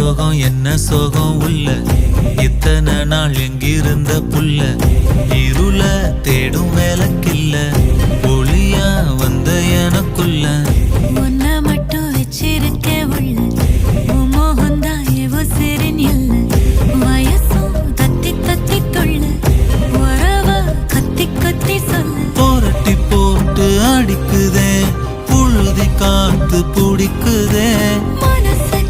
சோகம் என்ன சோகம் உள்ள இத்தனை நாள் எங்கிருந்த புள்ள இருள தேடும் வேலைக்கில்ல ஒளியா வந்த எனக்குள்ள உன்னை மட்டும் வச்சிருக்கே உள்ள உன் மோகந்தான் எவோ சிறின் இல்ல வயசும் தத்தி தத்தி தொள்ள உறவ கத்தி கத்தி சொல்ல போரட்டி போட்டு அடிக்குதே புழுதி காத்து பிடிக்குதே மனசை